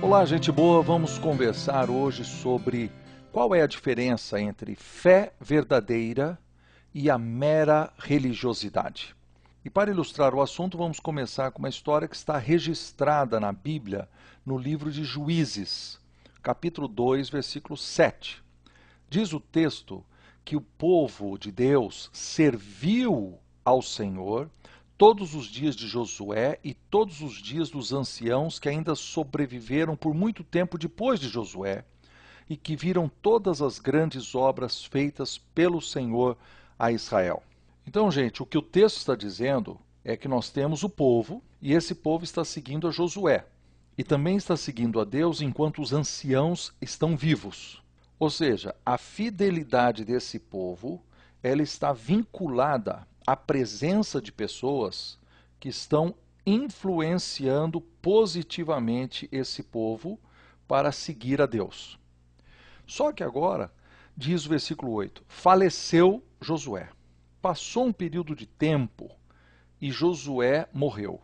Olá, gente boa! Vamos conversar hoje sobre qual é a diferença entre fé verdadeira e a mera religiosidade. E para ilustrar o assunto, vamos começar com uma história que está registrada na Bíblia, no livro de Juízes, capítulo 2, versículo 7. Diz o texto que o povo de Deus serviu ao Senhor todos os dias de Josué e todos os dias dos anciãos que ainda sobreviveram por muito tempo depois de Josué e que viram todas as grandes obras feitas pelo Senhor a Israel. Então, gente, o que o texto está dizendo é que nós temos o povo e esse povo está seguindo a Josué e também está seguindo a Deus enquanto os anciãos estão vivos. Ou seja, a fidelidade desse povo, ela está vinculada à presença de pessoas que estão influenciando positivamente esse povo para seguir a Deus. Só que agora, diz o versículo 8, faleceu Josué. Passou um período de tempo e Josué morreu.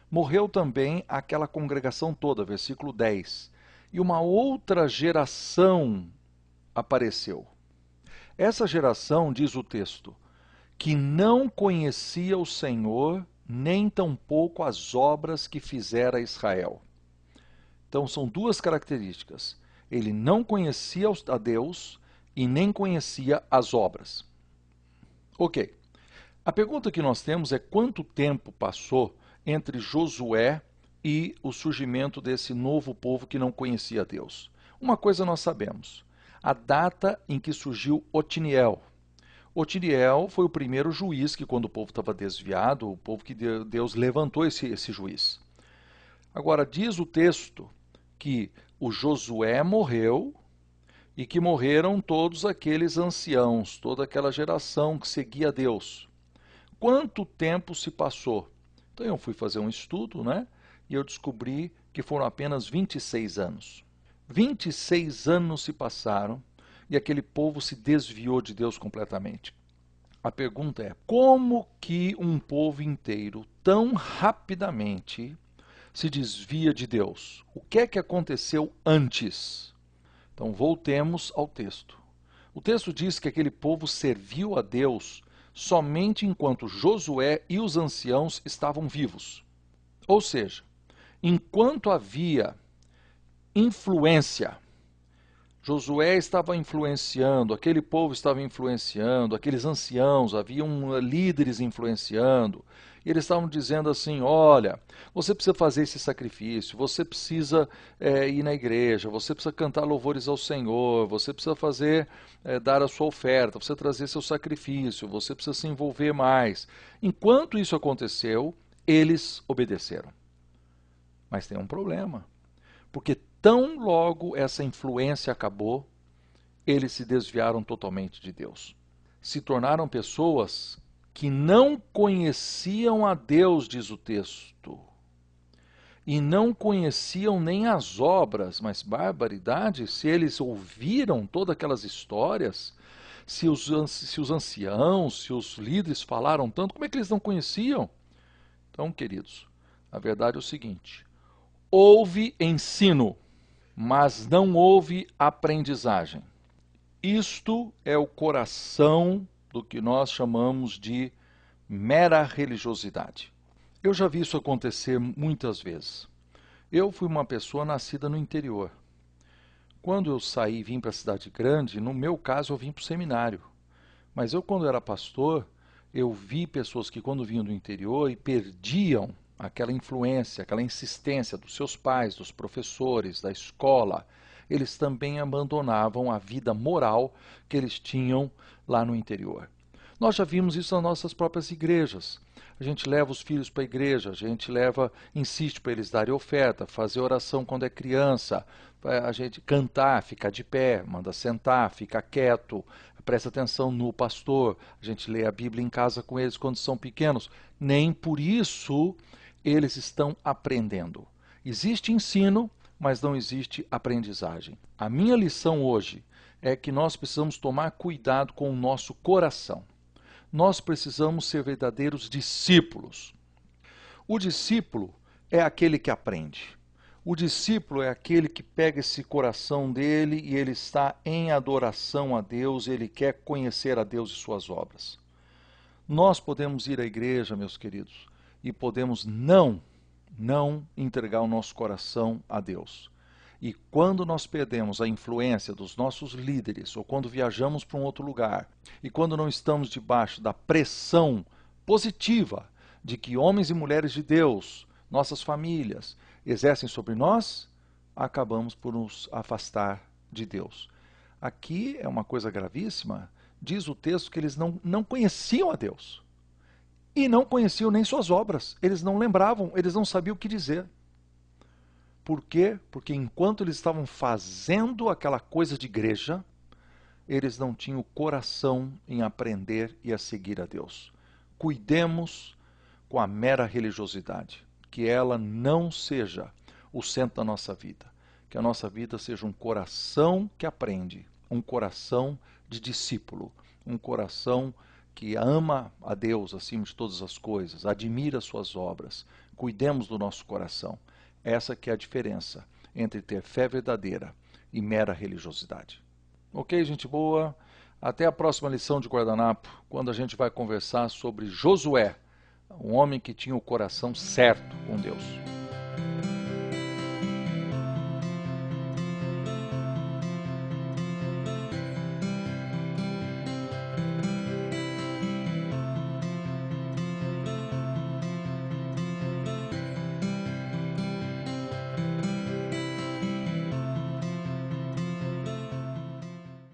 Morreu também aquela congregação toda, versículo 10. E uma outra geração apareceu. Essa geração, diz o texto, que não conhecia o Senhor, nem tampouco as obras que fizera Israel. Então são duas características. Ele não conhecia a Deus e nem conhecia as obras. Ok. A pergunta que nós temos é quanto tempo passou entre Josué e o surgimento desse novo povo que não conhecia Deus. Uma coisa nós sabemos. A data em que surgiu Otiniel. Otiniel foi o primeiro juiz que, quando o povo estava desviado, o povo que Deus levantou esse juiz. Agora, diz o texto que o Josué morreu e que morreram todos aqueles anciãos, toda aquela geração que seguia Deus. Quanto tempo se passou? Então eu fui fazer um estudo, né? E eu descobri que foram apenas 26 anos. 26 anos se passaram e aquele povo se desviou de Deus completamente. A pergunta é, como que um povo inteiro tão rapidamente se desvia de Deus? O que é que aconteceu antes? Então voltemos ao texto. O texto diz que aquele povo serviu a Deus somente enquanto Josué e os anciãos estavam vivos. Ou seja, enquanto havia influência, Josué estava influenciando, aquele povo estava influenciando, aqueles anciãos, haviam líderes influenciando. E eles estavam dizendo assim, olha, você precisa fazer esse sacrifício, você precisa ir na igreja, você precisa cantar louvores ao Senhor, você precisa dar a sua oferta, você trazer seu sacrifício, você precisa se envolver mais. Enquanto isso aconteceu, eles obedeceram. Mas tem um problema, porque tão logo essa influência acabou, eles se desviaram totalmente de Deus. Se tornaram pessoas que não conheciam a Deus, diz o texto, e não conheciam nem as obras, mas barbaridade, se eles ouviram todas aquelas histórias, se os anciãos, se os líderes falaram tanto, como é que eles não conheciam? Então, queridos, a verdade é o seguinte, houve ensino, mas não houve aprendizagem. Isto é o coração do que nós chamamos de mera religiosidade. Eu já vi isso acontecer muitas vezes. Eu fui uma pessoa nascida no interior. Quando eu saí e vim para a cidade grande, no meu caso eu vim para o seminário. Mas eu, quando era pastor, eu vi pessoas que quando vinham do interior e perdiam aquela influência, aquela insistência dos seus pais, dos professores, da escola, eles também abandonavam a vida moral que eles tinham lá no interior. Nós já vimos isso nas nossas próprias igrejas. A gente leva os filhos para a igreja, a gente insiste para eles darem oferta, fazer oração quando é criança, a gente cantar, ficar de pé, manda sentar, fica quieto, presta atenção no pastor, a gente lê a Bíblia em casa com eles quando são pequenos. Nem por isso eles estão aprendendo. Existe ensino, mas não existe aprendizagem. A minha lição hoje é que nós precisamos tomar cuidado com o nosso coração. Nós precisamos ser verdadeiros discípulos. O discípulo é aquele que aprende. O discípulo é aquele que pega esse coração dele e ele está em adoração a Deus, ele quer conhecer a Deus e suas obras. Nós podemos ir à igreja, meus queridos, e podemos não entregar o nosso coração a Deus. E quando nós perdemos a influência dos nossos líderes, ou quando viajamos para um outro lugar, e quando não estamos debaixo da pressão positiva de que homens e mulheres de Deus, nossas famílias, exercem sobre nós, acabamos por nos afastar de Deus. Aqui é uma coisa gravíssima, diz o texto que eles não conheciam a Deus. E não conheciam nem suas obras, eles não lembravam, eles não sabiam o que dizer. Por quê? Porque enquanto eles estavam fazendo aquela coisa de igreja, eles não tinham o coração em aprender e a seguir a Deus. Cuidemos com a mera religiosidade, que ela não seja o centro da nossa vida, que a nossa vida seja um coração que aprende, um coração de discípulo, um coração que ama a Deus acima de todas as coisas, admira suas obras. Cuidemos do nosso coração. Essa que é a diferença entre ter fé verdadeira e mera religiosidade. Ok, gente boa? Até a próxima lição de guardanapo, quando a gente vai conversar sobre Josué, um homem que tinha o coração certo com Deus.